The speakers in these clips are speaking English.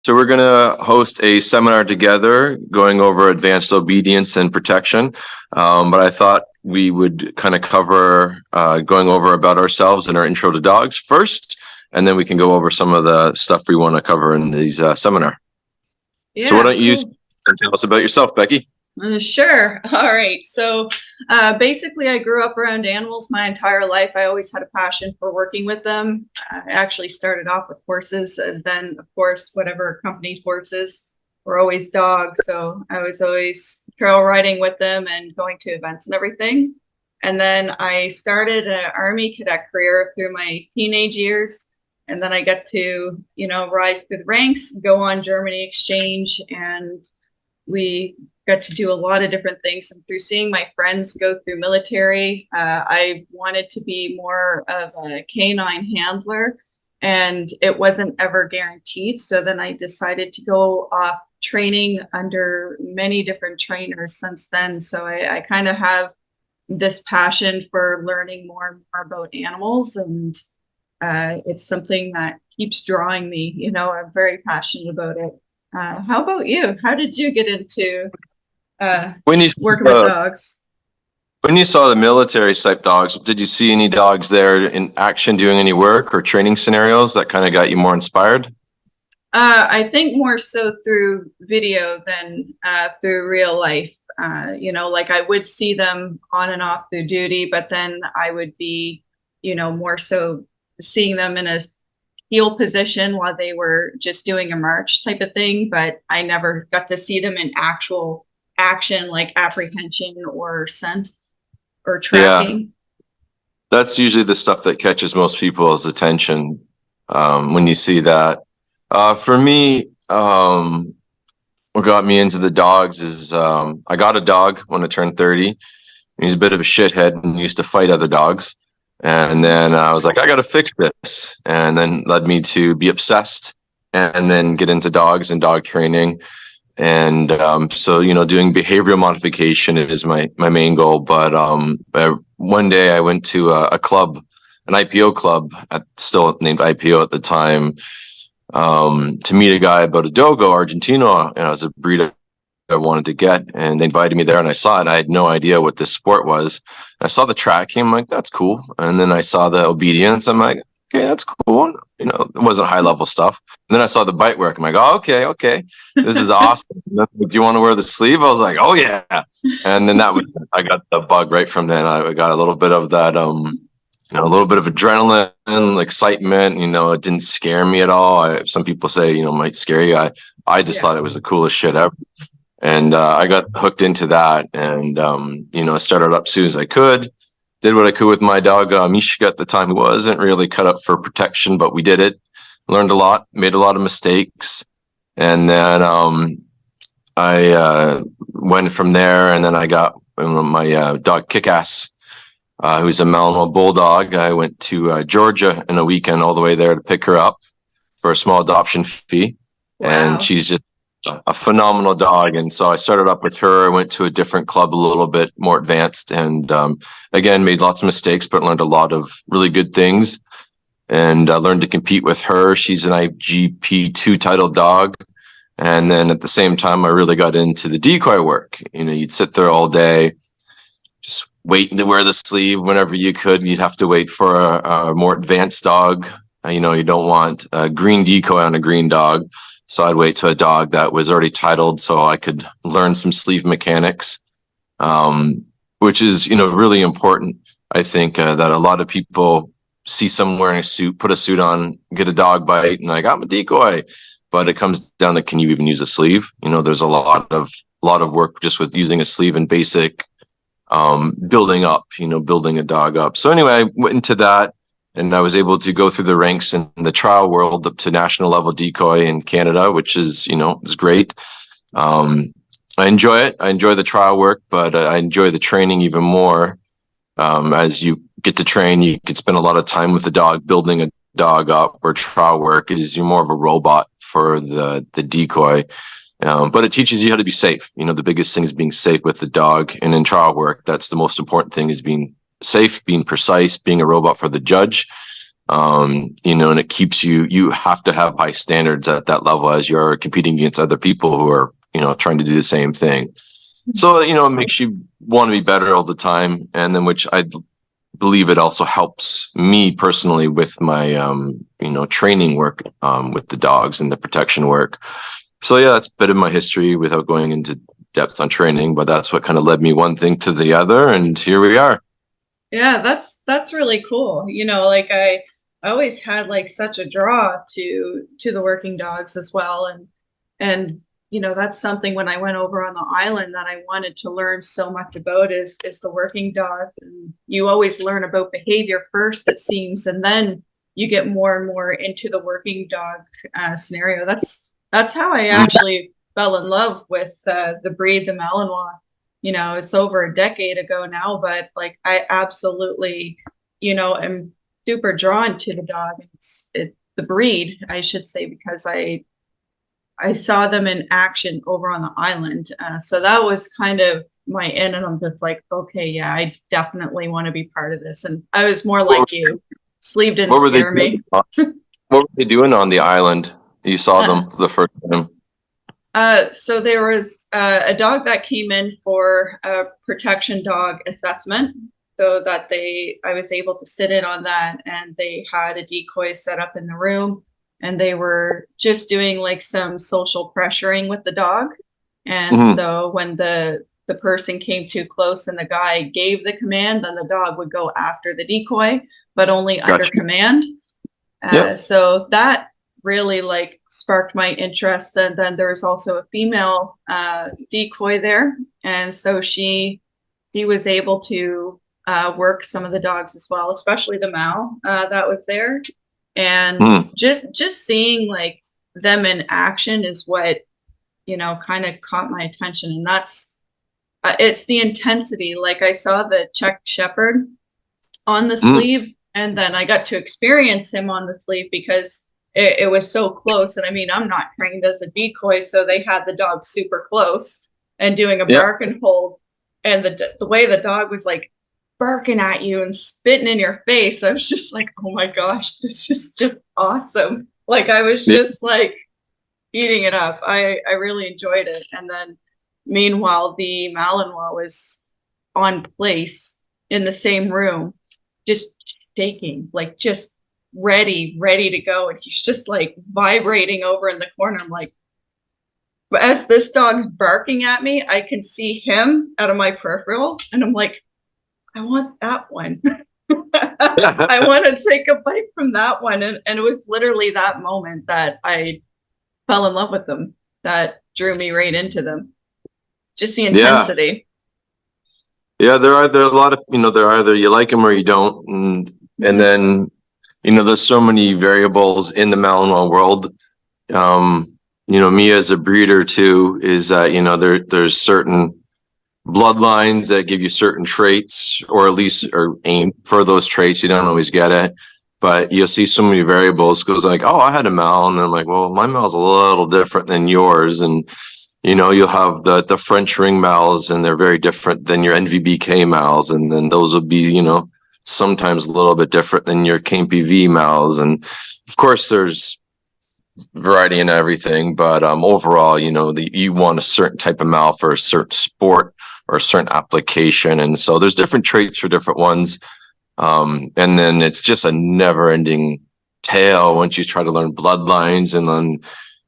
So we're going to host a seminar together going over advanced obedience and protection. But I thought we would kind of cover going over about ourselves and our intro to dogs first, and then we can go over some of the stuff we want to cover in these seminar. Yeah, so why don't you tell us about yourself, Becky? Sure. All right. So basically, I grew up around animals my entire life. I always had a passion for working with them. I actually started off with horses, and then, of course, whatever accompanied horses were always dogs. So I was always trail riding with them and going to events and everything. And then I started an Army cadet career through my teenage years. And then I got to, rise through the ranks, go on Germany exchange, and we got to do a lot of different things. And through seeing my friends go through military, I wanted to be more of a canine handler, and it wasn't ever guaranteed. So then I decided to go off training under many different trainers since then. So I kind of have this passion for learning more and more about animals, and it's something that keeps drawing me. I'm very passionate about it. How about you? How did you get into working with dogs? When you saw the military type dogs, did you see any dogs there in action doing any work or training scenarios that kind of got you more inspired? I think more so through video than through real life. Like I would see them on and off through duty, but then I would be, more so seeing them in a heel position while they were just doing a march type of thing. But I never got to see them in actual action, like apprehension or scent or tracking. Yeah, that's usually the stuff that catches most people's attention when you see that. For me, what got me into the dogs is I got a dog when I turned 30. He's a bit of a shithead and used to fight other dogs. And then I was like, I got to fix this. And then led me to be obsessed and then get into dogs and dog training. And so, doing behavioral modification is my main goal. But one day I went to a club, an IPO club, still named IPO at the time, to meet a guy about a Dogo Argentino. And it was a breed I wanted to get, and they invited me there, and I saw it. I had no idea what this sport was. I saw the tracking. I'm like, that's cool. And then I saw the obedience. I'm like, okay, that's cool. It wasn't high level stuff. And then I saw the bite work. I'm like, oh, okay, this is awesome. Do you want to wear the sleeve? I was like, oh yeah. And then I got the bug right from then. I got a little bit of that, a little bit of adrenaline, excitement. It didn't scare me at all. Some people say, might scare you. I just thought it was the coolest shit ever. And I got hooked into that, and I started up as soon as I could. Did what I could with my dog, Mishka at the time, who wasn't really cut up for protection, but we did it. Learned a lot, made a lot of mistakes, and then I went from there. And then I got my dog Kick-Ass, who's a Malinois bulldog. I went to Georgia in a weekend all the way there to pick her up for a small adoption fee. Wow. And she's just a phenomenal dog. And so I started up with her. I went to a different club, a little bit more advanced, and again, made lots of mistakes, but learned a lot of really good things, and learned to compete with her. She's an IGP2 titled dog. And then at the same time, I really got into the decoy work. You'd sit there all day, just waiting to wear the sleeve whenever you could. You'd have to wait for a more advanced dog. You don't want a green decoy on a green dog. So I'd wait to a dog that was already titled so I could learn some sleeve mechanics, which is, really important. I think that a lot of people see someone wearing a suit, put a suit on, get a dog bite, and like, I'm a decoy. But it comes down to, can you even use a sleeve? There's a lot of work just with using a sleeve and basic building up, building a dog up. So anyway, I went into that. And I was able to go through the ranks in the trial world up to national level decoy in Canada, which is, is great. I enjoy it. I enjoy the trial work, but I enjoy the training even more. As you get to train, you can spend a lot of time with the dog, building a dog up, where trial work is you're more of a robot for the decoy. But it teaches you how to be safe. The biggest thing is being safe with the dog. And in trial work, that's the most important thing, is being safe, being precise, being a robot for the judge. and it keeps you have to have high standards at that level as you're competing against other people who are, trying to do the same thing. So, it makes you want to be better all the time. And then, which I believe it also helps me personally with my, training work, with the dogs and the protection work. So yeah, that's a bit of my history without going into depth on training, but that's what kind of led me one thing to the other. And here we are. Yeah, that's really cool. Like I always had like such a draw to the working dogs as well. And that's something when I went over on the island that I wanted to learn so much about is the working dog. And you always learn about behavior first, it seems, and then you get more and more into the working dog scenario. That's how I actually fell in love with the breed, the Malinois. It's over a decade ago now, but like I absolutely, am super drawn to the dog. It's the breed, I should say, because I saw them in action over on the island. So that was kind of my in, and I'm just like, okay, yeah, I definitely want to be part of this. And I was more like you, sleeve didn't What were they scare me. What were they doing on the island? You saw them the first time. So there was a dog that came in for a protection dog assessment, so that I was able to sit in on that, and they had a decoy set up in the room, and they were just doing like some social pressuring with the dog. And so when the person came too close and the guy gave the command, then the dog would go after the decoy, but only under command. So that really like sparked my interest. And then there's also a female decoy there, and so she was able to work some of the dogs as well, especially the Mal that was there. And just seeing like them in action is what kind of caught my attention. And that's it's the intensity. Like I saw the Czech Shepherd on the sleeve, and then I got to experience him on the sleeve because it was so close. And I mean, I'm not trained as a decoy, so they had the dog super close and doing a bark and hold. And the way the dog was like barking at you and spitting in your face, I was just like, oh my gosh, this is just awesome. Like I was just like eating it up. I really enjoyed it. And then meanwhile, the Malinois was on place in the same room, just shaking, like just ready to go. And he's just like vibrating over in the corner. I'm like, but as this dog's barking at me, I can see him out of my peripheral, and I'm like, I want that one. I want to take a bite from that one. And it was literally that moment that I fell in love with them, that drew me right into them. Just the intensity. Yeah, there are a lot of, they're either you like them or you don't. And then, there's so many variables in the Malinois world. Me as a breeder too, is that, there's certain bloodlines that give you certain traits, or at least are aimed for those traits. You don't always get it, but you'll see so many variables. Goes like, oh, I had a Mal, and I'm like, well, my Mal's a little different than yours. And you'll have the French ring Mals, and they're very different than your NVBK Mals, and then those will be sometimes a little bit different than your KPV Mals. And of course there's variety in everything, but overall, you want a certain type of Mal for a certain sport or a certain application, and so there's different traits for different ones. And then it's just a never-ending tale once you try to learn bloodlines, and then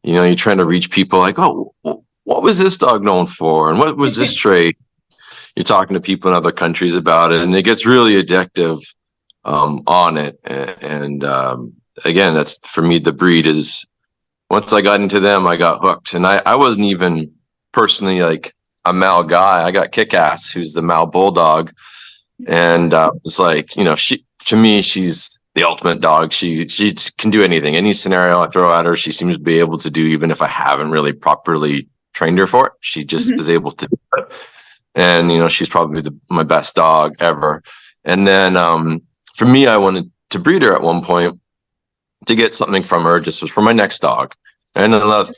you're trying to reach people like, oh, what was this dog known for, and what was this trait? You're talking to people in other countries about it, and it gets really addictive on it. And again, that's for me, the breed is, once I got into them, I got hooked. And I wasn't even personally like a Mal guy. I got Kick-Ass, who's the Mal Bulldog. And it's like, to me, she's the ultimate dog. She can do anything, any scenario I throw at her, she seems to be able to do, even if I haven't really properly trained her for it. She just is able to do it. And, she's probably my best dog ever. And then for me, I wanted to breed her at one point to get something from her, just for my next dog. And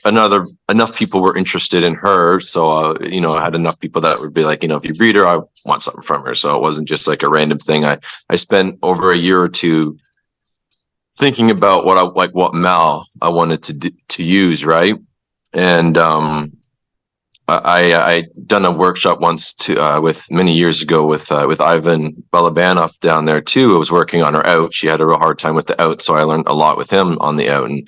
enough people were interested in her. So, I had enough people that would be like, if you breed her, I want something from her. So it wasn't just like a random thing. I spent over a year or two thinking about what mal I wanted to use, right? And I done a workshop once with many years ago with Ivan Balabanov down there too. I was working on her out. She had a real hard time with the out, so I learned a lot with him on the out, and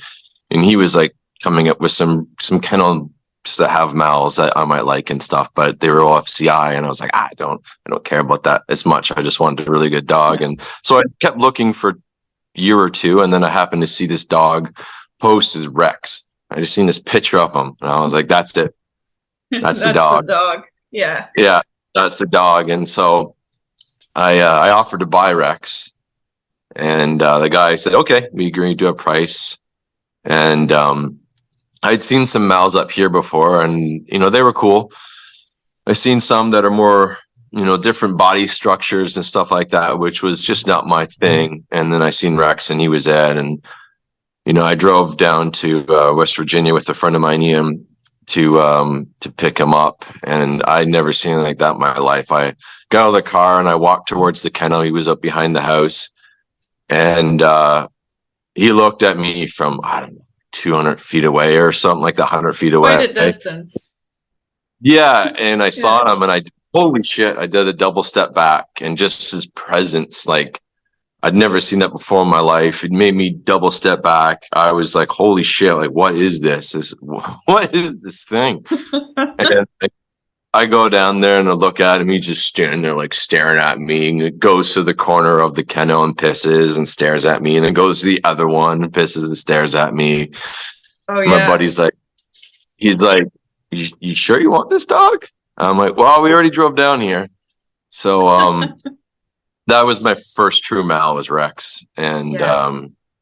he was like coming up with some kennels that have mals that I might like and stuff, but they were all FCI, and I was like, I don't care about that as much. I just wanted a really good dog, and so I kept looking for a year or two, and then I happened to see this dog posted Rex. I just seen this picture of him, and I was like, that's it. That's the That's the dog. dog. Yeah. Yeah, that's the dog. And so I offered to buy Rex, and the guy said, "Okay, we agreed to a price." And I'd seen some mals up here before, and they were cool. I've seen some that are more, different body structures and stuff like that, which was just not my thing. And then I seen Rex, and he was Ed, and I drove down to West Virginia with a friend of mine, Ian, to pick him up, and I'd never seen anything like that in my life. I got out of the car and I walked towards the kennel. He was up behind the house, and he looked at me from, I don't know, 200 feet away or something, like 100 feet away. Quite a distance. Yeah, and I saw him, and holy shit, I did a double step back, and just his presence, like, I'd never seen that before in my life. It made me double step back. I was like, holy shit, like, what is this? What is this thing? And I go down there and I look at him. He's just standing there, like, staring at me. And it goes to the corner of the kennel and pisses and stares at me. And then goes to the other one and pisses and stares at me. Oh, yeah. My buddy's like, you sure you want this dog? I'm like, well, we already drove down here. So, that was my first true mal, was Rex. And,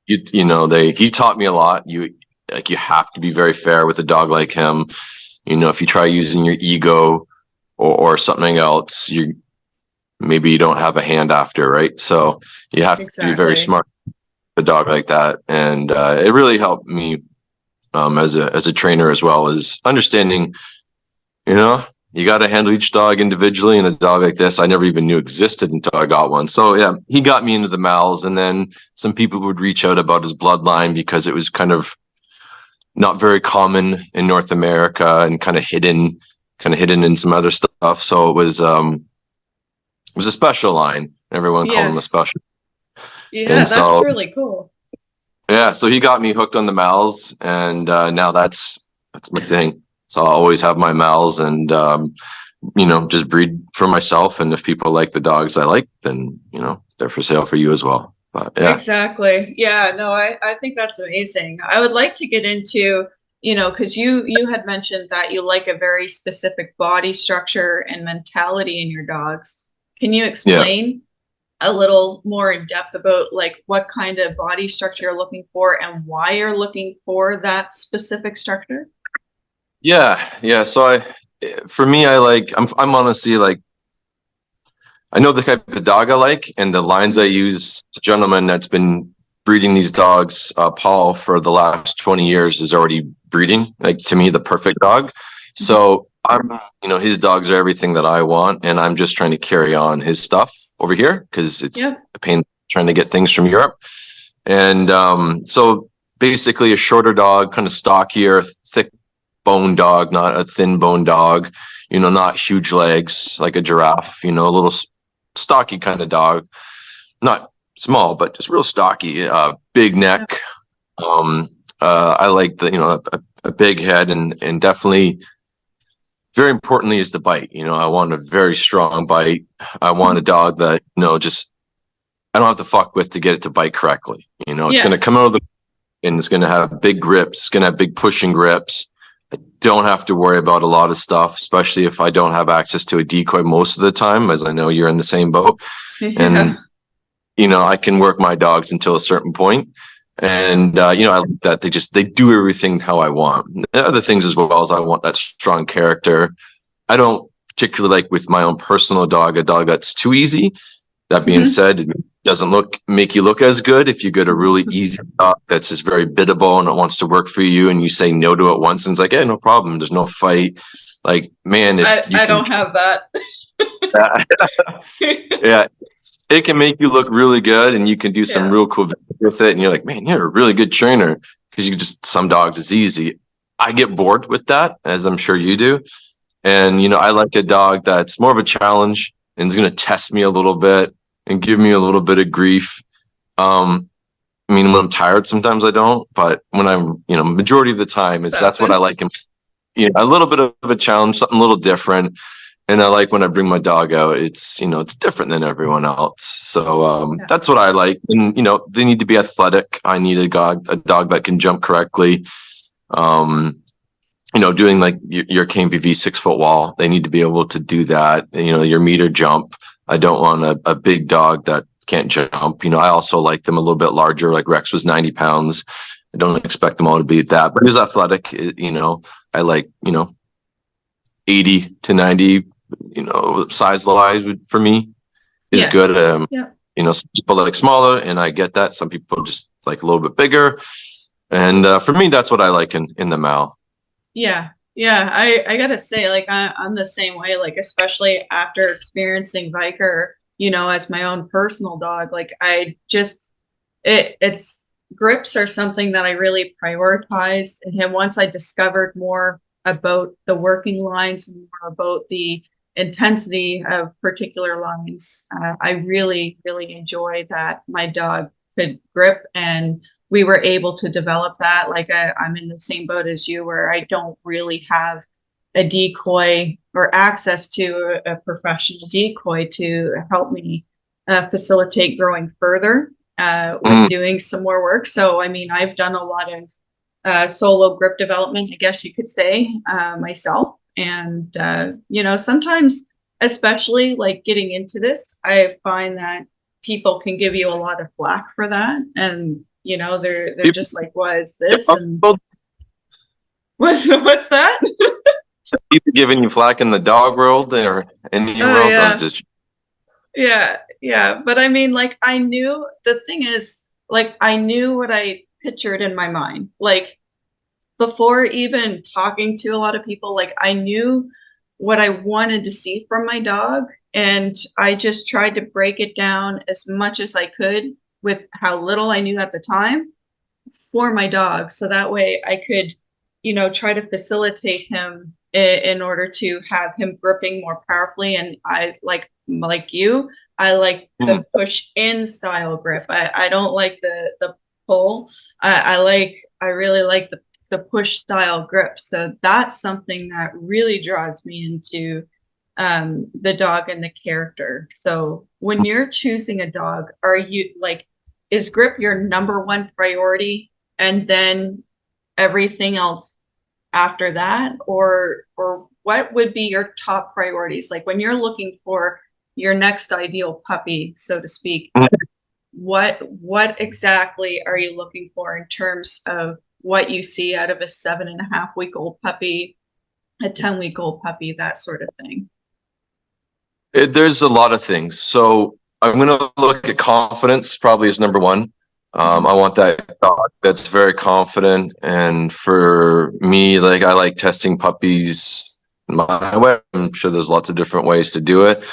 he taught me a lot. You have to be very fair with a dog like him. If you try using your ego or something else, maybe you don't have a hand after, right? So you have to be very smart with a dog like that. And, it really helped me, as a trainer, as well as understanding, you got to handle each dog individually, and a dog like this, I never even knew existed until I got one. So yeah, he got me into the mals, and then some people would reach out about his bloodline because it was kind of not very common in North America and kind of hidden in some other stuff. So it was a special line. Everyone called him a special. Yeah, and that's really cool. Yeah, so he got me hooked on the mals, and now that's my thing. So I'll always have my mals, and just breed for myself. And if people like the dogs I like, then they're for sale for you as well. But, yeah. Exactly. Yeah. No, I think that's amazing. I would like to get into, because you had mentioned that you like a very specific body structure and mentality in your dogs. Can you explain a little more in depth about like what kind of body structure you're looking for and why you're looking for that specific structure? Yeah. So for me, I'm honestly like, I know the type of dog I like, and the lines I use. The gentleman that's been breeding these dogs, Paul, for the last 20 years is already breeding, like, to me, the perfect dog. So his dogs are everything that I want, and I'm just trying to carry on his stuff over here because it's a pain trying to get things from Europe. And so basically a shorter dog, kind of stockier, thick bone dog, not a thin bone dog, not huge legs like a giraffe, a little stocky kind of dog, not small, but just real stocky, big neck. I like a big head, and definitely very importantly is the bite. I want a very strong bite. I want a dog that, just, I don't have to fuck with to get it to bite correctly. It's going to come out of the, and it's going to have big grips. It's going to have big pushing grips. I don't have to worry about a lot of stuff, especially if I don't have access to a decoy most of the time, as I know you're in the same boat. And, I can work my dogs until a certain point. And, I like that they do everything how I want. The other things as well, as I want that strong character. I don't particularly like, with my own personal dog, a dog that's too easy. That being said, it doesn't make you look as good if you get a really easy dog that's just very biddable and it wants to work for you, and you say no to it once, and it's like, yeah, no problem. There's no fight. Like, man, I don't have that. Yeah. it can make you look really good, and you can do some Yeah. real cool with it. And you're like, man, you're a really good trainer, because you just, some dogs it's easy. I get bored with that, as I'm sure you do. And I like a dog that's more of a challenge and is going to test me a little bit and give me a little bit of grief. I mean, when I'm tired, sometimes I don't, but when I'm, majority of the time that's what I Happens. like. A little bit of a challenge, something a little different. And I like when I bring my dog out, it's different than everyone else. So Yeah. that's what I like. And, they need to be athletic. I need a dog that can jump correctly. Um, doing like your KMPV 6 foot wall, they need to be able to do that. Your meter jump. I don't want a big dog that can't jump. I also like them a little bit larger. Like Rex was 90 pounds. I don't expect them all to be that, but he's athletic. I like, 80 to 90, size wise for me is good. Yes. Yeah. Some people like smaller, and I get that. Some people just like a little bit bigger. And for me, that's what I like in the Mal. Yeah. Yeah. I gotta say, like, I'm the same way, like, especially after experiencing Viker, as my own personal dog. Like, I just, it's grips are something that I really prioritized in him once I discovered more about the working lines and more about the intensity of particular lines. I really, really enjoy that my dog could grip, and we were able to develop that. Like, I'm in the same boat as you, where I don't really have a decoy or access to a professional decoy to help me facilitate growing further with doing some more work. So, I mean, I've done a lot of solo grip development, I guess you could say, myself. And, sometimes, especially like getting into this, I find that people can give you a lot of flack for that. And, they're just like, what is this? And what's that? People giving you flack in the dog world or in your Oh, world? I was yeah. just Yeah. Yeah. But I mean, like, I knew the thing is, like, I knew what I pictured in my mind. Like, before even talking to a lot of people, like, I knew what I wanted to see from my dog. And I just tried to break it down as much as I could with how little I knew at the time for my dog. So that way I could, try to facilitate him in order to have him gripping more powerfully. And I like you, I like the push in style grip. I don't like the pull. I really like the push style grip. So that's something that really draws me into the dog and the character. So when you're choosing a dog, are you like, is grip your number one priority and then everything else after that? Or what would be your top priorities? Like when you're looking for your next ideal puppy, so to speak, what exactly are you looking for in terms of what you see out of a 7.5-week-old puppy, a 10-week-old puppy, that sort of thing? there's a lot of things. So I'm going to look at confidence probably as number one. I want that dog that's very confident. And for me, like, I like testing puppies my way. I'm sure there's lots of different ways to do it.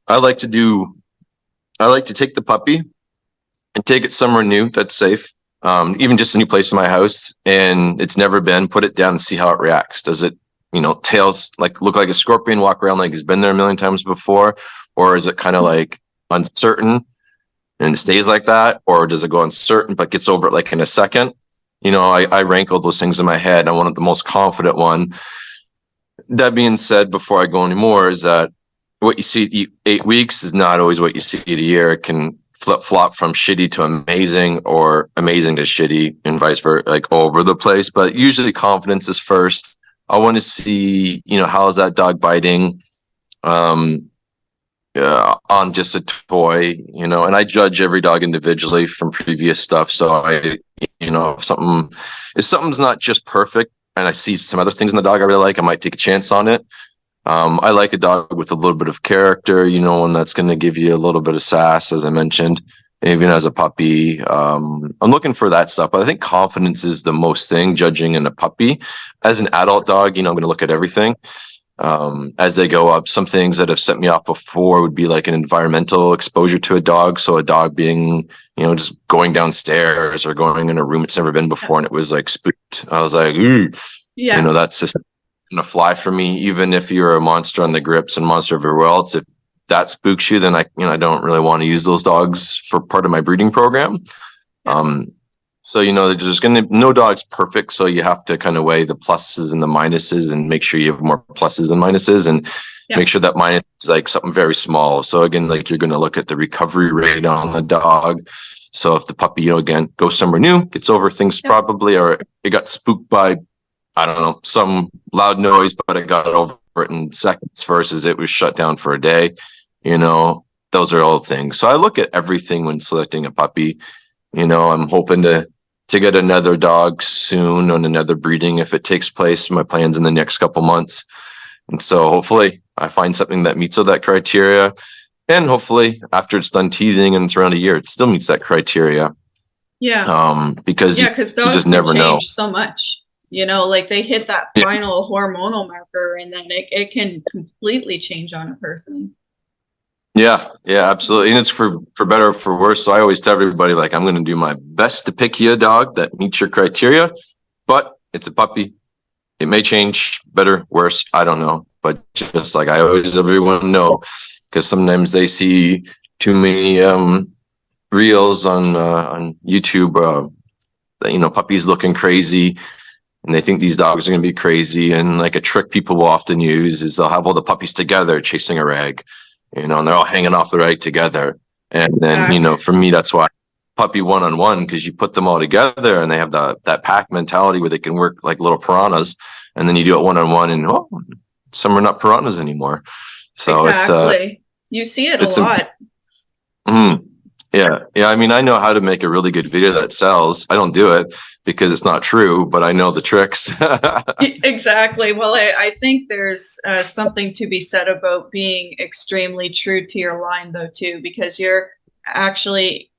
I like to take the puppy and take it somewhere new that's safe. Even just a new place in my house, and it's never been, put it down and see how it reacts. Does it, tails like look like a scorpion, walk around like he's been there a million times before? Or is it kind of like uncertain and it stays like that? Or does it go uncertain but gets over it like in a second? I rank all those things in my head. I want the most confident one. That being said, before I go anymore, is that what you see at 8 weeks is not always what you see at a year. It can flip flop from shitty to amazing, or amazing to shitty, and vice versa, like all over the place. But usually confidence is first. I want to see, how is that dog biting on just a toy, and I judge every dog individually from previous stuff. So if something's not just perfect and I see some other things in the dog I really like, I might take a chance on it. I like a dog with a little bit of character, one that's going to give you a little bit of sass, as I mentioned, even as a puppy. I'm looking for that stuff. But I think confidence is the most thing, judging in a puppy. As an adult dog, I'm going to look at everything. as they go up. Some things that have set me off before would be like an environmental exposure to a dog. So a dog being, just going downstairs or going in a room it's never been before, and it was like spooked. I was like, ooh, Yeah. that's just gonna fly for me. Even if you're a monster on the grips and monster everywhere else, if that spooks you, then I don't really want to use those dogs for part of my breeding program. Yeah. So, there's no dog's perfect. So you have to kind of weigh the pluses and the minuses and make sure you have more pluses than minuses, and Yeah. make sure that minus is like something very small. So again, like you're going to look at the recovery rate on the dog. So if the puppy, again, goes somewhere new, gets over things Yeah. probably, or it got spooked by, I don't know, some loud noise, but it got over it in seconds versus it was shut down for a day, those are all things. So I look at everything when selecting a puppy. I'm hoping to get another dog soon on another breeding if it takes place. My plan's in the next couple months. And so hopefully I find something that meets all that criteria. And hopefully after it's done teething and it's around a year, it still meets that criteria. Yeah. Because Yeah, because you dogs just can never know. change so much. Like they hit that Yeah. final hormonal marker, and then it can completely change on a person. Yeah, absolutely. And it's for better or for worse. So I always tell everybody, like, I'm going to do my best to pick you a dog that meets your criteria, but it's a puppy. It may change better, worse. I don't know. But just like I always, everyone know, because sometimes they see too many reels on YouTube, puppies looking crazy, and they think these dogs are going to be crazy. And like a trick people will often use is they'll have all the puppies together chasing a rag, and they're all hanging off the rag together. And then, for me, that's why puppy one-on-one, because you put them all together and they have that pack mentality where they can work like little piranhas. And then you do it one-on-one, and some are not piranhas anymore. So Exactly. You see it a lot. Yeah. I mean, I know how to make a really good video that sells. I don't do it because it's not true, but I know the tricks. Exactly. Well, I think there's something to be said about being extremely true to your line, though, too, because you're actually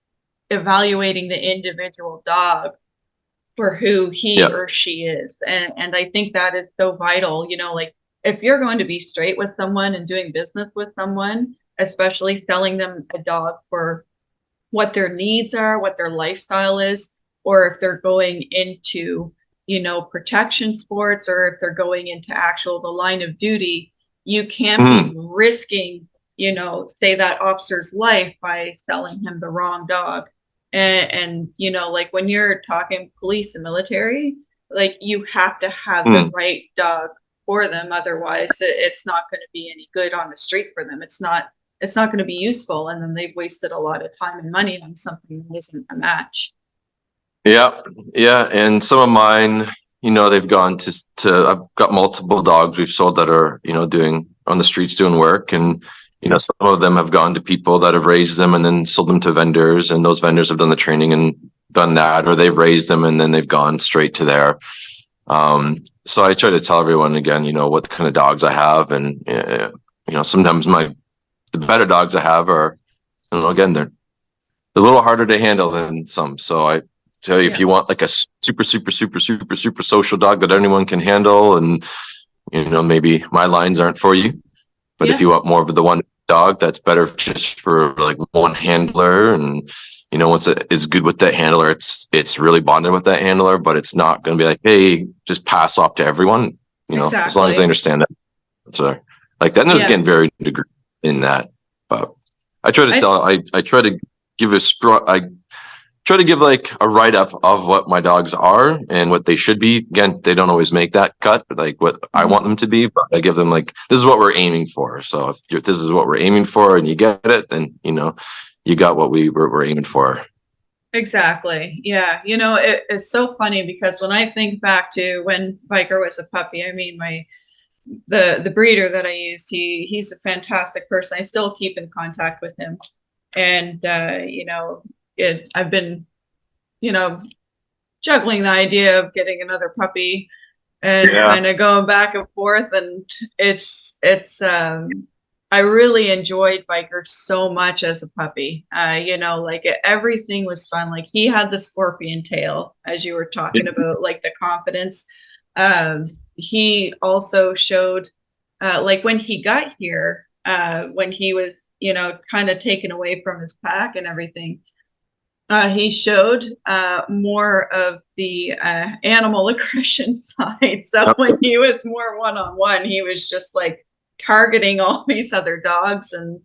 evaluating the individual dog for who he Yeah. or she is. And I think that is so vital. Like if you're going to be straight with someone and doing business with someone, especially selling them a dog for what their needs are, what their lifestyle is, or if they're going into, protection sports, or if they're going into actual the line of duty, you can't be risking, say that officer's life by selling him the wrong dog. And like when you're talking police and military, like you have to have the right dog for them. Otherwise, it's not going to be any good on the street for them. It's not going to be useful, and then they've wasted a lot of time and money on something that isn't a match. Yeah. And some of mine, they've gone to I've got multiple dogs we've sold that are, doing on the streets doing work. And, some of them have gone to people that have raised them and then sold them to vendors, and those vendors have done the training and done that, or they've raised them and then they've gone straight to there. So I try to tell everyone again, what kind of dogs I have. And, sometimes the better dogs I have are, again, they're a little harder to handle than some. So I tell you, if you want like a super, super, super, super, super social dog that anyone can handle, and maybe my lines aren't for you. But if you want more of the one dog that's better just for like one handler, and once it is good with that handler, it's really bonded with that handler, but it's not going to be like, hey, just pass off to everyone. Exactly. As long as they understand that. So like that. And there's getting very degree in that, but I try to tell. I try to give I try to give like a write up of what my dogs are and what they should be. Again, they don't always make that cut, like what I want them to be, but I give them like, this is what we're aiming for. So if this is what we're aiming for and you get it, then, you got what we're aiming for. Exactly. Yeah. It's so funny because when I think back to when Biker was a puppy, I mean, the breeder that I used, he's a fantastic person. I still keep in contact with him. And, I've been, juggling the idea of getting another puppy and kind of going back and forth. And I really enjoyed Biker so much as a puppy. Like everything was fun. Like he had the scorpion tail, as you were talking about, like the confidence. He also showed like when he got here, when he was, kind of taken away from his pack and everything, he showed more of the animal aggression side. So when he was more one-on-one, he was just like targeting all these other dogs. And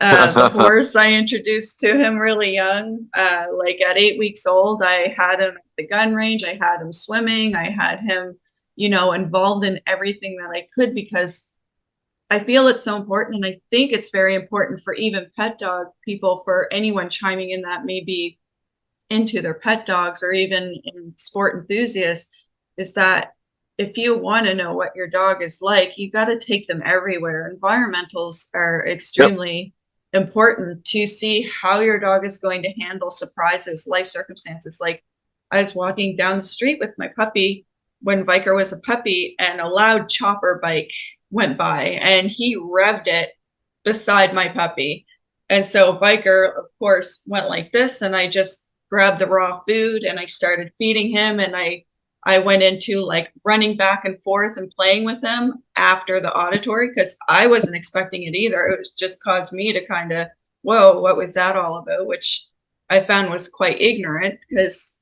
the horse I introduced to him really young, like at 8 weeks old, I had him at the gun range, I had him swimming, I had him, involved in everything that I could, because I feel it's so important. And I think it's very important for even pet dog people, for anyone chiming in that may be into their pet dogs or even in sport enthusiasts, is that if you want to know what your dog is like, you got to take them everywhere. Environmentals are extremely important to see how your dog is going to handle surprises, life circumstances. Like, I was walking down the street with my puppy when Viker was a puppy, and a loud chopper bike went by and he revved it beside my puppy. And so Viker, of course, went like this, and I just grabbed the raw food and I started feeding him, and I went into like running back and forth and playing with him after the auditory, because I wasn't expecting it either. It was just caused me to kind of, whoa, what was that all about? Which I found was quite ignorant, because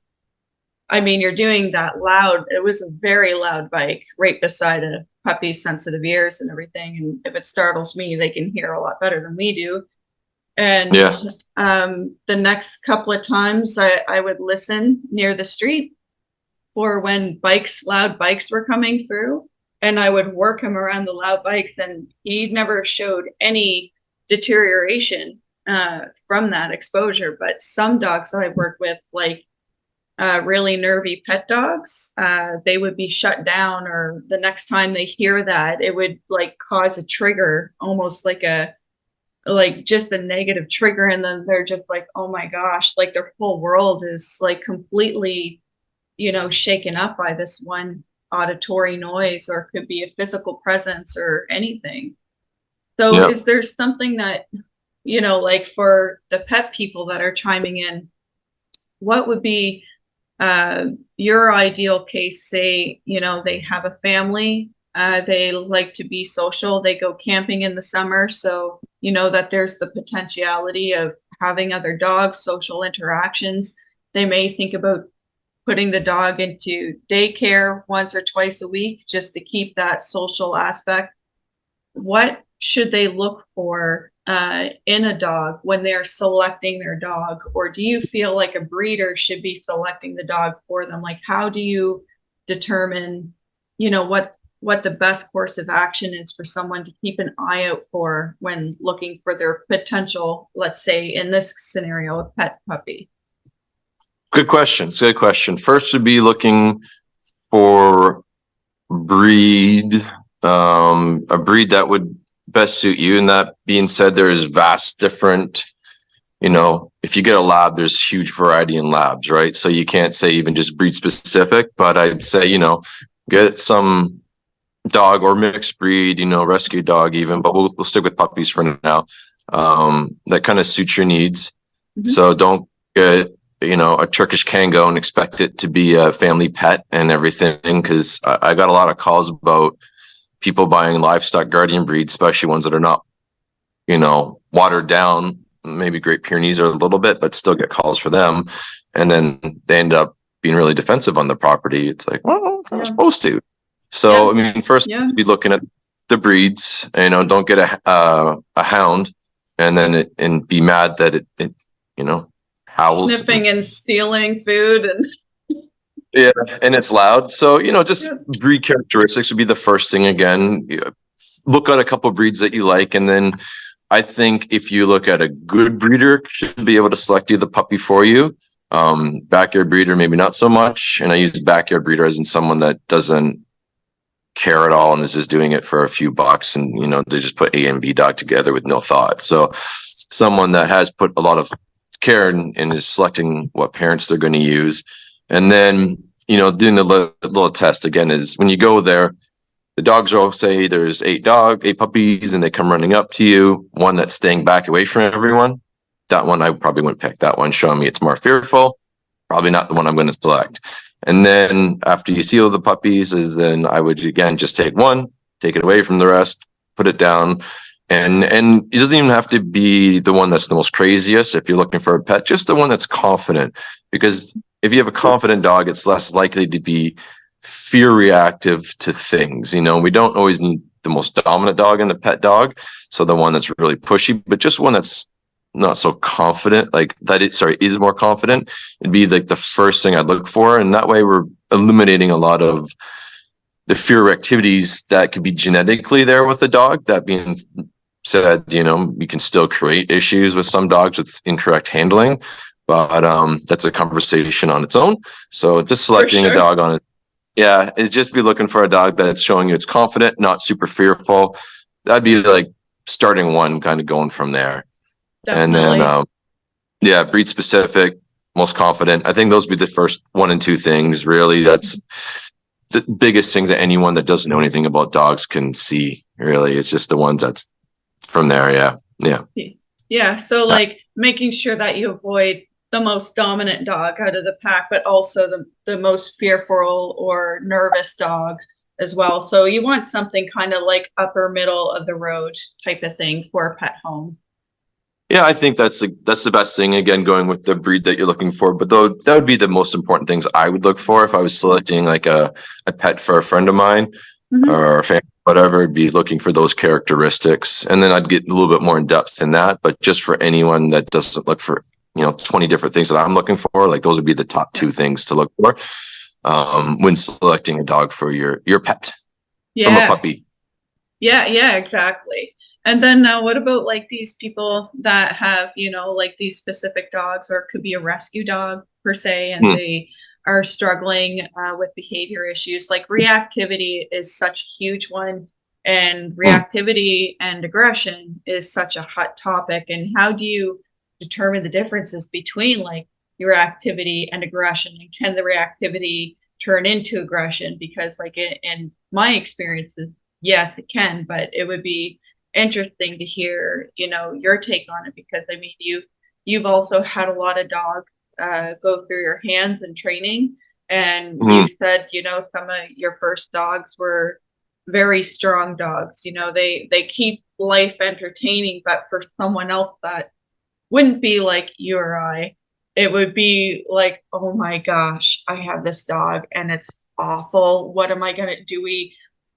I mean, you're doing that loud. It was a very loud bike right beside a puppy's sensitive ears and everything. And if it startles me, they can hear a lot better than we do. And Yeah. the next couple of times I would listen near the street for when loud bikes were coming through, and I would work him around the loud bike. Then he never showed any deterioration from that exposure. But some dogs that I've worked with, like really nervy pet dogs, they would be shut down, or the next time they hear that, it would like cause a trigger, almost like just a negative trigger. And then they're just like, oh my gosh, like their whole world is like completely, shaken up by this one auditory noise, or it could be a physical presence or anything. So Yeah. is there something that, like for the pet people that are chiming in, what would be your ideal case? Say, they have a family, they like to be social, they go camping in the summer, so that there's the potentiality of having other dogs, social interactions. They may think about putting the dog into daycare once or twice a week just to keep that social aspect. What should they look for in a dog when they're selecting their dog? Or do you feel like a breeder should be selecting the dog for them? Like, how do you determine, what the best course of action is for someone to keep an eye out for when looking for their potential, let's say in this scenario, a pet puppy? Good question. It's a good question. First would be looking for breed, a breed that would best suit you. And that being said, there's vast different, if you get a lab, there's huge variety in labs, right? So you can't say even just breed specific, but I'd say, get some dog or mixed breed, rescue dog even, but we'll stick with puppies for now. That kind of suits your needs. Mm-hmm. So don't get, a Turkish Kango and expect it to be a family pet and everything, because I got a lot of calls about people buying livestock guardian breeds, especially ones that are not, watered down, maybe Great Pyrenees are a little bit, but still get calls for them. And then they end up being really defensive on the property. It's like, well, I'm supposed to. So, I mean, first be looking at the breeds, don't get a hound and then and be mad that it howls. Sniffing and stealing food and yeah, and it's loud. So, just breed characteristics would be the first thing. Again, look at a couple of breeds that you like. And then I think if you look at a good breeder, should be able to select you the puppy for you. Backyard breeder, maybe not so much. And I use backyard breeder as in someone that doesn't care at all and is just doing it for a few bucks. And, they just put A and B dog together with no thought. So someone that has put a lot of care and is selecting what parents they're going to use. And then, doing the little test again is when you go there, the dogs will say there's 8 puppies, and they come running up to you. One that's staying back away from everyone. That one, I probably wouldn't pick that one, showing me it's more fearful. Probably not the one I'm going to select. And then after you see all the puppies, then I would, again, just take one, take it away from the rest, put it down. And it doesn't even have to be the one that's the most craziest if you're looking for a pet, just the one that's confident. Because if you have a confident dog, it's less likely to be fear reactive to things. We don't always need the most dominant dog in the pet dog. So the one that's really pushy, but just one that's not so confident, like that is more confident. It'd be like the first thing I'd look for. And that way we're eliminating a lot of the fear activities that could be genetically there with the dog. That being said, you can still create issues with some dogs with incorrect handling, but that's a conversation on its own. So just selecting a dog on it. Yeah, it's just be looking for a dog that's showing you it's confident, not super fearful. That'd be like starting one, kind of going from there. Definitely. And then, breed specific, most confident. I think those would be the first 1 and 2 things, really. That's the biggest things that anyone that doesn't know anything about dogs can see, really. It's just the ones that's from there. Yeah. So like making sure that you avoid the most dominant dog out of the pack, but also the most fearful or nervous dog as well. So you want something kind of like upper middle of the road type of thing for a pet home. Yeah, I think that's the best thing. Again, going with the breed that you're looking for, but though that would be the most important things I would look for if I was selecting like a pet for a friend of mine or a family, whatever. I'd be looking for those characteristics, and then I'd get a little bit more in depth in that. But just for anyone that doesn't look for 20 different things that I'm looking for, like those would be the top 2 things to look for when selecting a dog for your pet from a puppy. Yeah, exactly. And then what about like these people that have, like these specific dogs, or it could be a rescue dog per se, and they are struggling with behavior issues. Like reactivity is such a huge one, and reactivity and aggression is such a hot topic. And how do you determine the differences between like your activity and aggression? And can the reactivity turn into aggression? Because like in my experiences, yes, it can, but it would be interesting to hear, your take on it, because I mean, you've also had a lot of dogs go through your hands in training, and you said, some of your first dogs were very strong dogs. They keep life entertaining, but for someone else that wouldn't be like you or I, it would be like, oh my gosh, I have this dog and it's awful. What am I gonna do?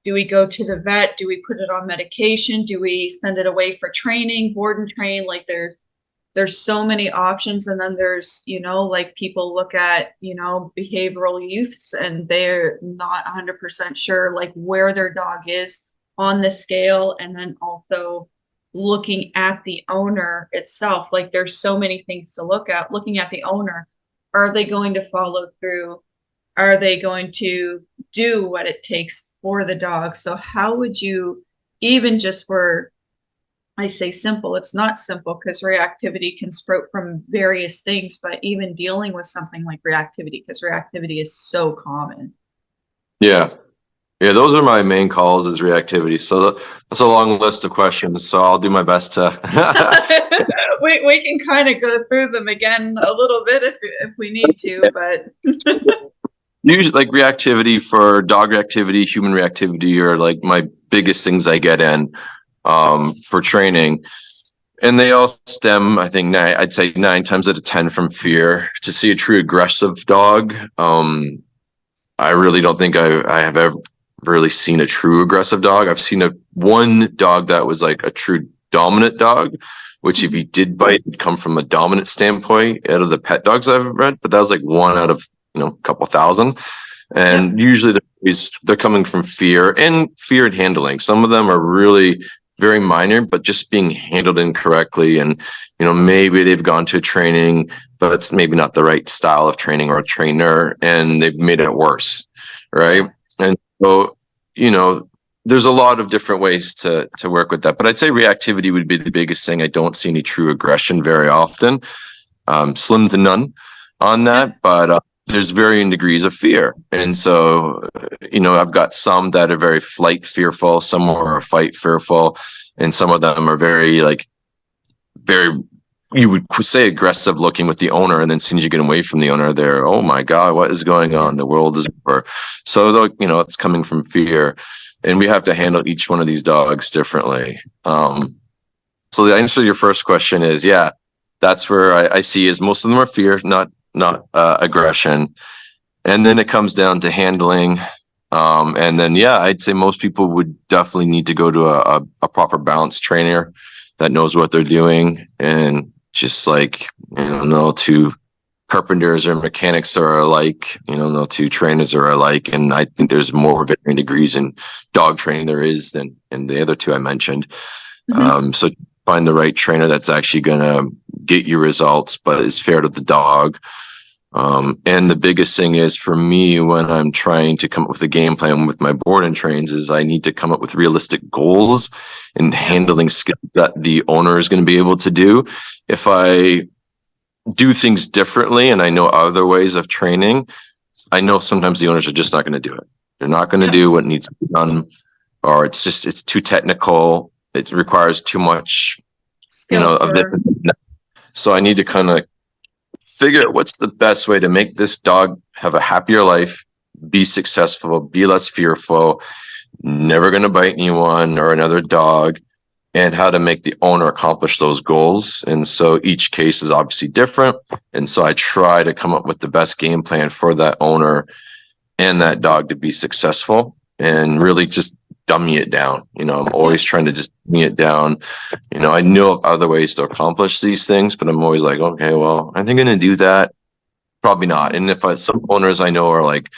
Do we go to the vet? Do we put it on medication? Do we send it away for training, board and train? Like there's so many options. And then there's, like people look at, behavioral youths, and they're not 100% sure like where their dog is on the scale. And then also looking at the owner itself, like there's so many things to look at. Looking at the owner, are they going to follow through? Are they going to do what it takes for the dog? So how would you, even just for, I say simple, it's not simple because reactivity can sprout from various things, but even dealing with something like reactivity, because reactivity is so common. Yeah, those are my main calls, is reactivity. So that's a long list of questions, so I'll do my best to we can kind of go through them again a little bit if we need to, but usually like reactivity for dog reactivity, human reactivity are like my biggest things I get in for training. And they all stem, I think, I'd say 9 times out of 10 from fear. To see a true aggressive dog, I really don't think I have ever really seen a true aggressive dog. I've seen one dog that was like a true dominant dog, which if he did bite, would come from a dominant standpoint out of the pet dogs I've read. But that was like 1 out of a couple thousand. And usually they're coming from fear and handling. Some of them are really very minor, but just being handled incorrectly. And, maybe they've gone to training, but it's maybe not the right style of training or a trainer, and they've made it worse. Right. And so, there's a lot of different ways to work with that. But I'd say reactivity would be the biggest thing. I don't see any true aggression very often. Slim to none on that, but there's varying degrees of fear. And so, I've got some that are very flight fearful, some are fight fearful, and some of them are very, you would say aggressive looking with the owner. And then as soon as you get away from the owner, they're, oh my God, what is going on? The world is over. So, it's coming from fear. and we have to handle each one of these dogs differently. So the answer to your first question is, yeah, that's where I see is most of them are fear, not aggression. And then it comes down to handling. And then, yeah, I'd say most people would definitely need to go to a proper balance trainer that knows what they're doing. And just like, no two carpenters or mechanics are alike, no two trainers are alike. And I think there's more varying degrees in dog training there is than in the other two I mentioned. So find the right trainer that's actually going to get you results, but is fair to the dog. And the biggest thing is for me when I'm trying to come up with a game plan with my board and trains is I need to come up with realistic goals and handling skills that the owner is going to be able to do. If I do things differently and I know other ways of training, I know sometimes the owners are just not going to do it. They're not going to do what needs to be done, or it's too technical. It requires too much, of it. So I need to kind of figure out what's the best way to make this dog have a happier life, be successful, be less fearful, never going to bite anyone or another dog, and how to make the owner accomplish those goals. And so each case is obviously different. And so I try to come up with the best game plan for that owner and that dog to be successful and really just dummy it down. I'm always trying to just dummy it down. I know of other ways to accomplish these things, but I'm always like, okay, well, are they going to do that? Probably not. And if some owners I know are like,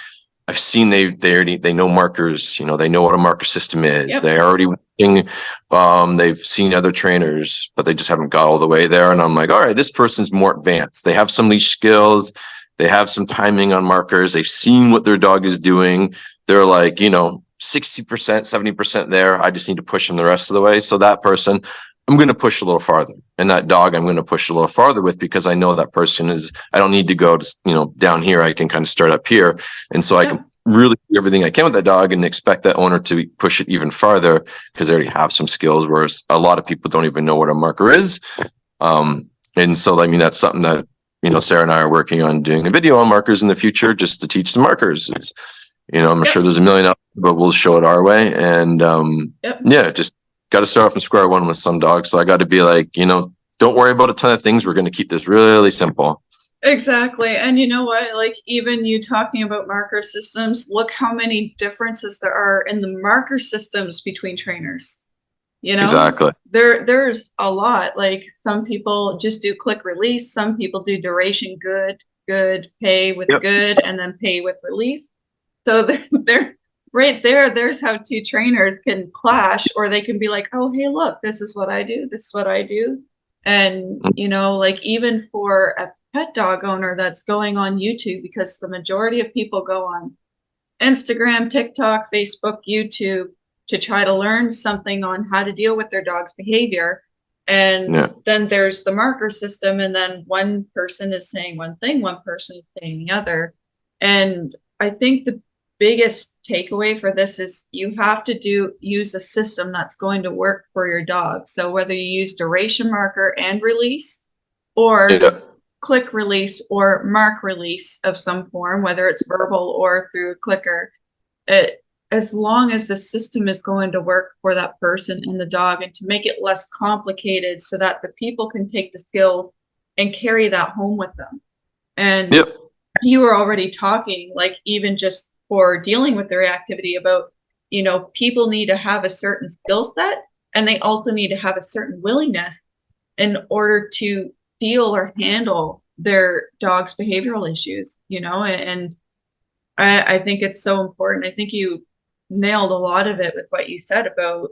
I've seen they know markers, they know what a marker system is. Yep. They're already working, they've seen other trainers, but they just haven't got all the way there. And I'm like, all right, this person's more advanced. They have some leash skills. They have some timing on markers. They've seen what their dog is doing. They're like, 60%, 70% there. I just need to push them the rest of the way. So that person, I'm going to push a little farther. And that dog, I'm going to push a little farther with because I know that person I don't need to go to, down here. I can kind of start up here. And so I can really do everything I can with that dog and expect that owner to push it even farther because they already have some skills, whereas a lot of people don't even know what a marker is. And so, that's something that, Sarah and I are working on doing a video on markers in the future just to teach the markers. I'm sure there's a million out there, but we'll show it our way. And just got to start off from square one with some dogs. So I got to be like, don't worry about a ton of things. We're going to keep this really simple. Exactly. And you know what, like even you talking about marker systems, look how many differences there are in the marker systems between trainers. Exactly. There's a lot. Like some people just do click release. Some people do duration good, pay with good, and then pay with relief. So they're right there. There's how two trainers can clash, or they can be like, oh, hey, look, this is what I do. This is what I do. And, like even for a pet dog owner that's going on YouTube, because the majority of people go on Instagram, TikTok, Facebook, YouTube to try to learn something on how to deal with their dog's behavior. And then there's the marker system. And then one person is saying one thing, one person is saying the other. And I think the biggest takeaway for this is you have to use a system that's going to work for your dog. So whether you use duration marker and release or click release or mark release of some form, whether it's verbal or through a clicker, as long as the system is going to work for that person and the dog, and to make it less complicated so that the people can take the skill and carry that home with them. And you were already talking, like even just for dealing with the reactivity about, people need to have a certain skill set, and they also need to have a certain willingness in order to deal or handle their dog's behavioral issues, and I think it's so important. I think you nailed a lot of it with what you said about,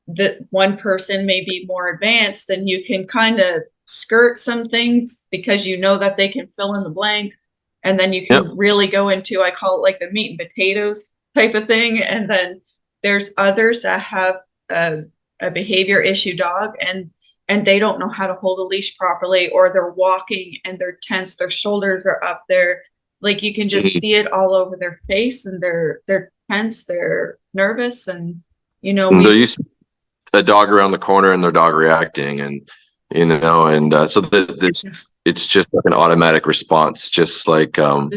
that one person may be more advanced and you can kind of skirt some things because that they can fill in the blank. And then you can really go into, I call it like the meat and potatoes type of thing. And then there's others that have a behavior issue dog and they don't know how to hold a leash properly, or they're walking and they're tense, their shoulders are up there. Like you can just see it all over their face, and they're tense, they're nervous, and you see a dog around the corner and their dog reacting, and so it's just like an automatic response, just like the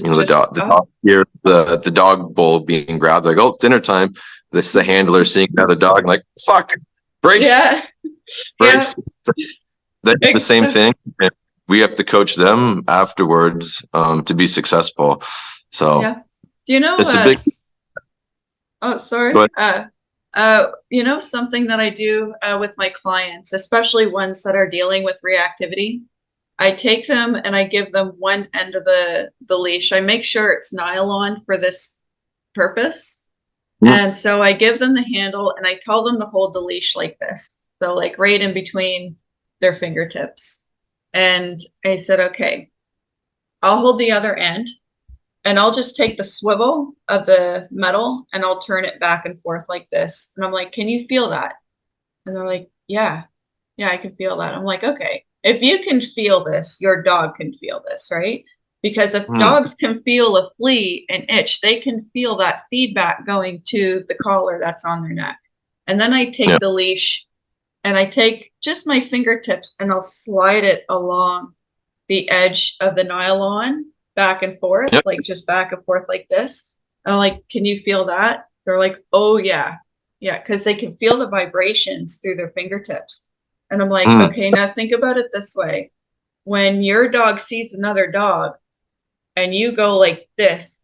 dog bowl being grabbed, like, oh, it's dinner time, this the handler seeing another dog like, fuck, brace, Yeah. Yeah. brace. They do the same Exactly. thing. And we have to coach them afterwards to be successful. So Yeah. Do you know, it's a big. oh, sorry. But You know, something that I do with my clients, especially ones that are dealing with reactivity, I take them and I give them one end of the leash. I make sure it's nylon for this purpose. And so I give them the handle and I tell them to hold the leash like this. So like right in between their fingertips. And I said, okay, I'll hold the other end and I'll just take the swivel of the metal and I'll turn it back and forth like this. And I'm like, can you feel that? And they're like, yeah, yeah, I can feel that. I'm like, okay, if you can feel this, your dog can feel this, right? Because if dogs can feel a flea and itch, they can feel that feedback going to the collar that's on their neck. And then I yeah, take the leash and I take just my fingertips and I'll slide it along the edge of the nylon back and forth, yeah, like just back and forth like this. And I'm like, can you feel that? They're like, oh yeah. Yeah, because they can feel the vibrations through their fingertips. And I'm like, okay, now think about it this way. When your dog sees another dog and you go like this,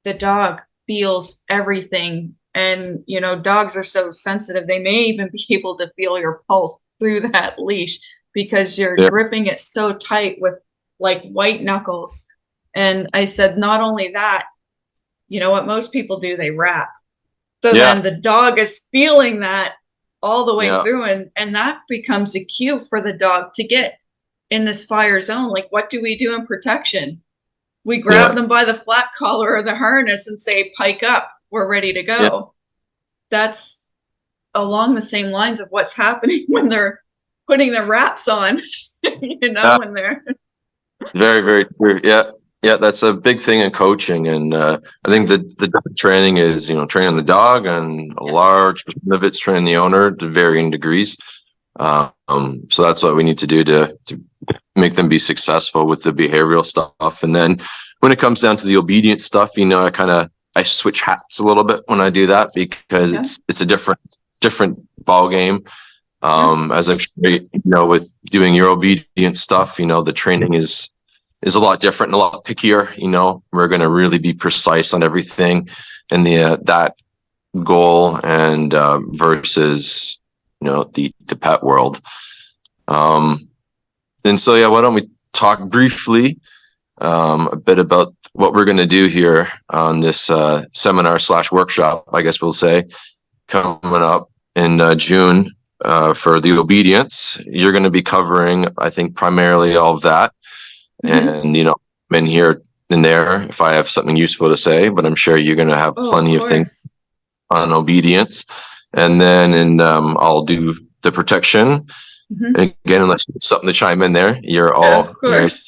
the dog feels everything. And, you know, dogs are so sensitive, they may even be able to feel your pulse through that leash because you're yeah, gripping it so tight with like white knuckles. And I said, not only that, you know what most people do? They wrap. So then yeah, the dog is feeling that all the way yeah, through, and that becomes a cue for the dog to get in this fire zone. Like, what do we do in protection? We grab yeah, them by the flat collar or the harness and say, pike up, we're ready to yeah, go. That's along the same lines of what's happening when they're putting the wraps on, you know, yeah. when they're, Very, very true. Yeah, yeah. That's a big thing in coaching, and I think the dog training is training the dog, and a yeah, large percent of it's training the owner to varying degrees. So that's what we need to do to make them be successful with the behavioral stuff. And then when it comes down to the obedience stuff, I switch hats a little bit when I do that because yeah, it's a different ball game. yeah, As I'm sure with doing your obedience stuff, the training is a lot different and a lot pickier. We're going to really be precise on everything in the that goal and versus the pet world. Um, and so, yeah, why don't we talk briefly a bit about what we're going to do here on this seminar/workshop, I guess we'll say, coming up in June for the obedience. You're going to be covering, I think, primarily all of that. mm-hmm. And, I'm in here and there if I have something useful to say, but I'm sure you're going to have Oh, of plenty of things course. on obedience. And then I'll do the protection. Mm-hmm. And again, unless you have something to chime in there, Of course.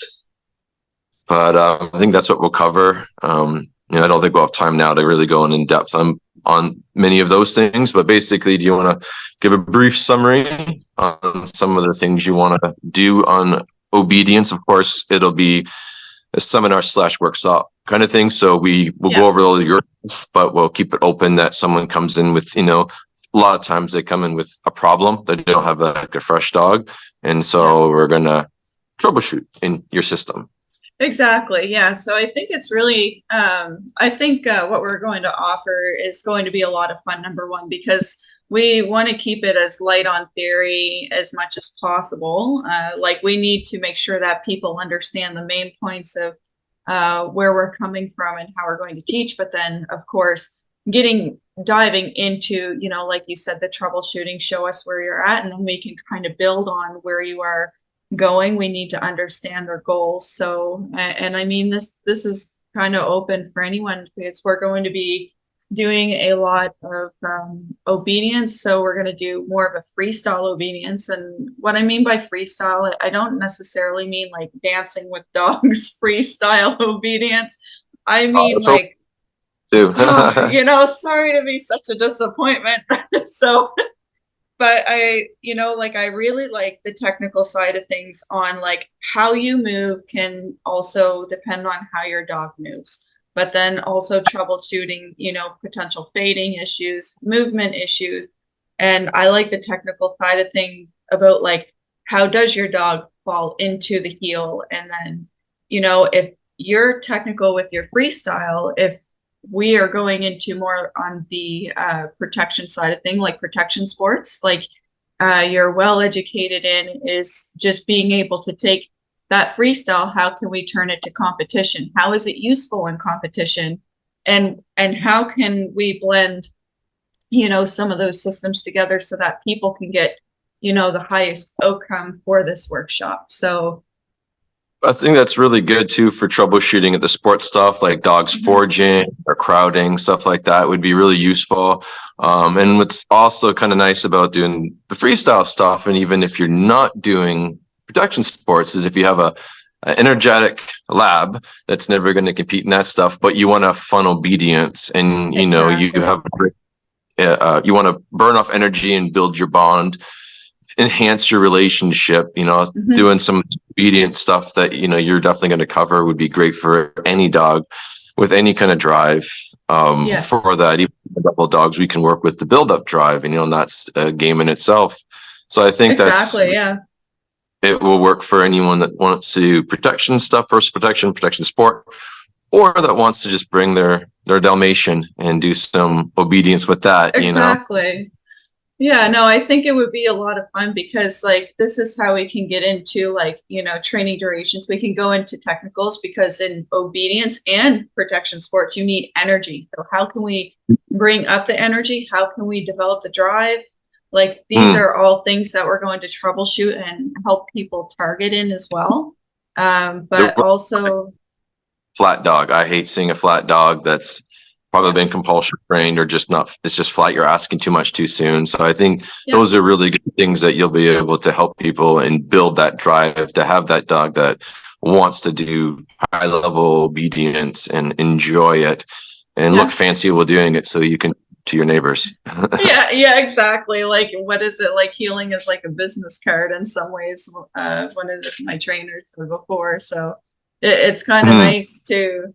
but I think that's what we'll cover. I don't think we'll have time now to really go in depth on many of those things, but basically, do you want to give a brief summary on some of the things you want to do on obedience? Of course, it'll be a seminar/workshop kind of thing. So we will Yeah, go over all your, but we'll keep it open that someone comes in with, a lot of times they come in with a problem. They don't have like a fresh dog. And yeah. so we're going to troubleshoot in your system. Exactly. Yeah. So I think it's really, I think what we're going to offer is going to be a lot of fun, number one, because we want to keep it as light on theory as much as possible. Like we need to make sure that people understand the main points of where we're coming from and how we're going to teach. But then, of course, diving into, you know, like you said, the troubleshooting, show us where you're at, and then we can kind of build on where you are going. We need to understand their goals. So, and I mean, this is kind of open for anyone because we're going to be doing a lot of obedience. So we're going to do more of a freestyle obedience. And what I mean by freestyle, I don't necessarily mean like dancing with dogs freestyle obedience. I mean That's what like, we do. oh, you know, sorry to be such a disappointment. So but I, you know, like I really like the technical side of things on like how you move can also depend on how your dog moves. but then also troubleshooting, potential fading issues, movement issues. And I like the technical side of things about like, how does your dog fall into the heel? And then, if you're technical with your freestyle, if we are going into more on the protection side of thing, like protection sports, like you're well educated in, is just being able to take that freestyle, how can we turn it to competition? How is it useful in competition? And how can we blend, some of those systems together so that people can get, the highest outcome for this workshop. So I think that's really good too for troubleshooting at the sports stuff, like dogs foraging or crowding, stuff like that would be really useful. And what's also kind of nice about doing the freestyle stuff, and even if you're not doing production sports, is if you have a energetic lab that's never going to compete in that stuff, but you want to have fun obedience, and you exactly. have you want to burn off energy and build your bond, enhance your relationship, doing some obedient stuff that you're definitely going to cover would be great for any dog with any kind of drive. Yes. For that, even double dogs we can work with to build up drive, and that's a game in itself. So I think exactly, yeah. It will work for anyone that wants to do protection stuff, personal protection sport, or that wants to just bring their Dalmatian and do some obedience with that. Exactly. Yeah, no, I think it would be a lot of fun because like this is how we can get into like, training durations. We can go into technicals because in obedience and protection sports, you need energy. So how can we bring up the energy? How can we develop the drive? Like these are all things that we're going to troubleshoot and help people target in as well. But also flat dog. I hate seeing a flat dog that's probably been compulsion trained or just not, it's just flat. You're asking too much too soon. So I think those are really good things that you'll be able to help people and build that drive to have that dog that wants to do high level obedience and enjoy it and look fancy while doing it so you can to your neighbors. yeah, exactly. Like, what is it like? Healing is like a business card in some ways. One of my trainers said before. So it's kind of nice to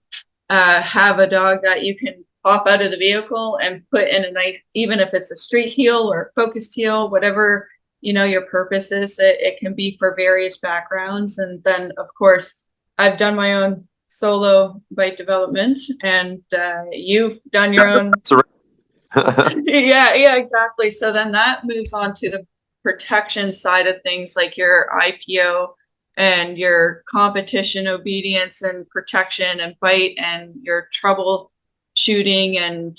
have a dog that you can pop out of the vehicle and put in a nice, even if it's a street heel or focused heel, whatever your purpose is. It can be for various backgrounds. And then of course I've done my own solo bite development, and you've done your own. yeah, exactly. So then that moves on to the protection side of things, like your IPO and your competition obedience and protection and bite and your troubleshooting and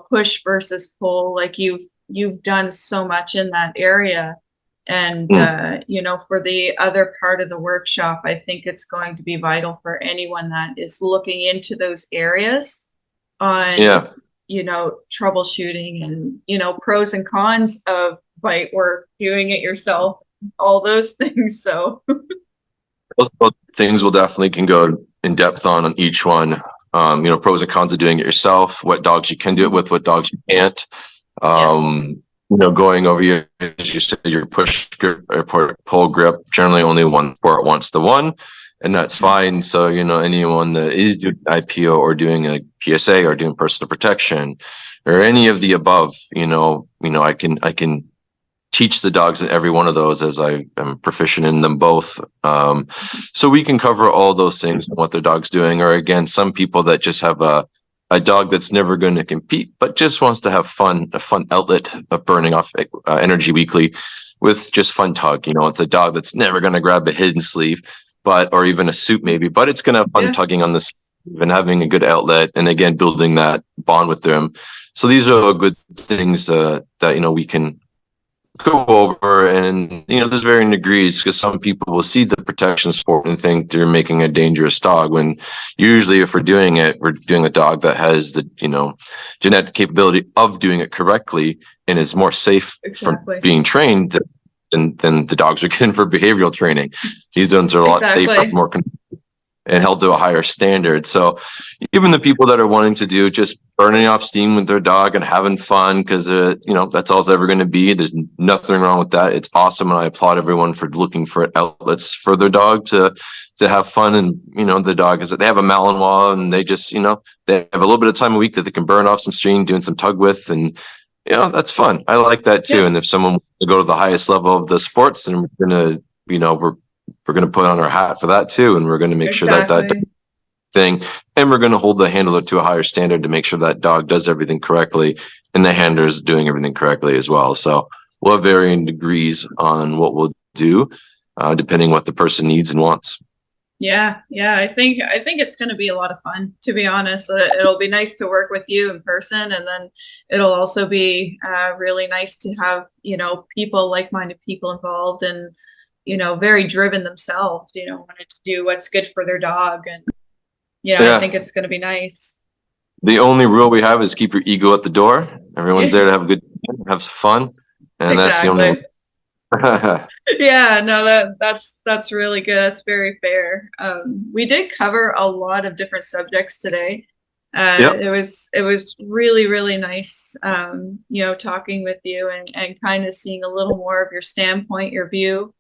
push versus pull. Like you've done so much in that area. And for the other part of the workshop, I think it's going to be vital for anyone that is looking into those areas on troubleshooting and pros and cons of bite work, doing it yourself, all those things. So those things will definitely can go in depth on each one. Pros and cons of doing it yourself, what dogs you can do it with, what dogs you can't. Going over your, as you said, your push grip or pull grip, generally only one sport wants the one, and that's fine. So, anyone that is doing IPO or doing a PSA or doing personal protection or any of the above, I can teach the dogs in every one of those as I am proficient in them both. So we can cover all those things and what the dog's doing. Or again, some people that just have a dog that's never going to compete, but just wants to have fun, a fun outlet of burning off energy weekly with just fun tug. It's a dog that's never going to grab a hidden sleeve, or even a suit maybe, but it's going to have fun tugging on the sleeve and having a good outlet. And again, building that bond with them. So these are good things that, we can go over. And there's varying degrees, because some people will see the protection sport and think they're making a dangerous dog, when usually if we're doing it, we're doing a dog that has the genetic capability of doing it correctly and is more safe from being trained than the dogs are getting for behavioral training. These ones are a lot safer, more and held to a higher standard. So even the people that are wanting to do just burning off steam with their dog and having fun, because that's all it's ever going to be. There's nothing wrong with that. It's awesome, and I applaud everyone for looking for outlets for their dog to have fun. And the dog is that they have a Malinois, and they just they have a little bit of time a week that they can burn off some steam doing some tug with, and that's fun. I like that too. Yeah. And if someone wants to go to the highest level of the sports, then we're gonna we're going to put on our hat for that too, and we're going to make sure that thing, and we're going to hold the handler to a higher standard to make sure that dog does everything correctly, and the handler is doing everything correctly as well. So we'll have varying degrees on what we'll do, depending what the person needs and wants. Yeah, I think it's going to be a lot of fun, to be honest. It'll be nice to work with you in person, and then it'll also be really nice to have people, like-minded people involved, and very driven themselves, wanting to do what's good for their dog. And I think it's going to be nice. The only rule we have is keep your ego at the door. Everyone's there to have a good time, have fun, and that's the only. Yeah, no, that's really good. That's very fair. We did cover a lot of different subjects today. It was really, really nice, talking with you and kind of seeing a little more of your standpoint, your view.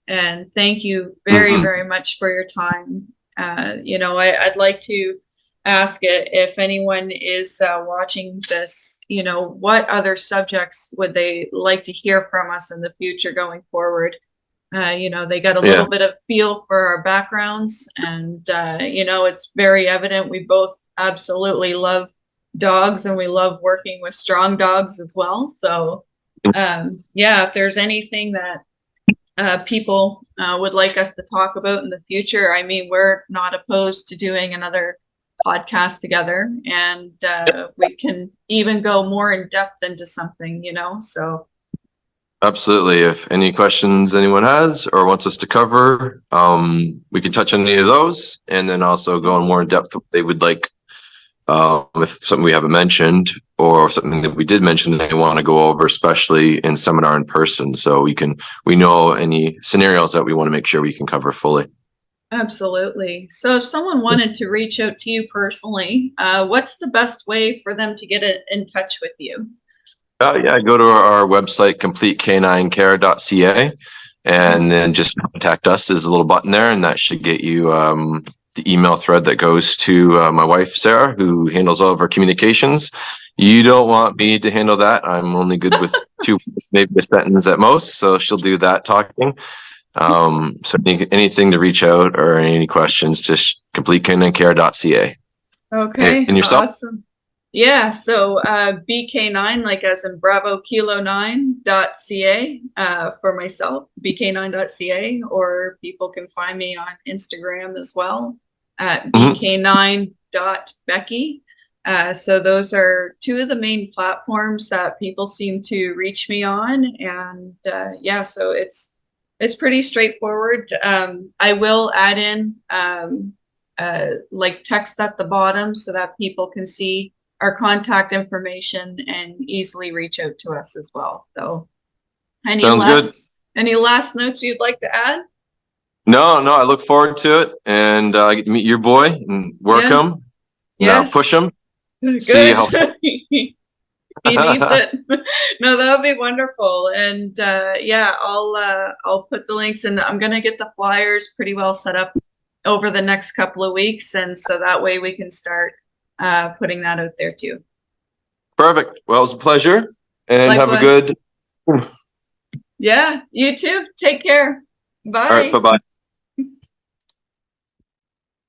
And thank you very, very much for your time. I'd like to ask it, if anyone is watching this, what other subjects would they like to hear from us in the future going forward? They got a little bit of feel for our backgrounds, and it's very evident we both absolutely love dogs, and we love working with strong dogs as well. So if there's anything that people would like us to talk about in the future, I mean, we're not opposed to doing another podcast together, and we can even go more in depth into something, so. Absolutely. If any questions anyone has or wants us to cover, we can touch on any of those, and then also go in more in depth what they would like, with something we haven't mentioned or something that we did mention that they want to go over, especially in seminar in person. So we know any scenarios that we want to make sure we can cover fully. Absolutely. So if someone wanted to reach out to you personally, what's the best way for them to get in touch with you? Go to our website, completekaninecare.ca, and then just contact us. There's a little button there, and that should get you the email thread that goes to my wife, Sarah, who handles all of our communications. You don't want me to handle that. I'm only good with two, maybe a sentence at most, so she'll do that talking. So anything to reach out or any questions, just completekaninecare.ca. Okay. And yourself? Awesome. Yeah. So BK9, like as in Bravo Kilo 9.ca for myself, BK9.ca, or people can find me on Instagram as well at BK9.Becky. So those are two of the main platforms that people seem to reach me on. And so it's pretty straightforward. I will add in like text at the bottom so that people can see our contact information and easily reach out to us as well. So any last notes you'd like to add? No, I look forward to it, and I get to meet your boy and work him. Now push him. Good. See how he needs it. No, that would be wonderful. And I'll put the links, and I'm gonna get the flyers pretty well set up over the next couple of weeks, and so that way we can start putting that out there too. Perfect. Well, it was a pleasure, and Likewise. Have a good. Yeah, you too. Take care. Bye. All right. Bye-bye.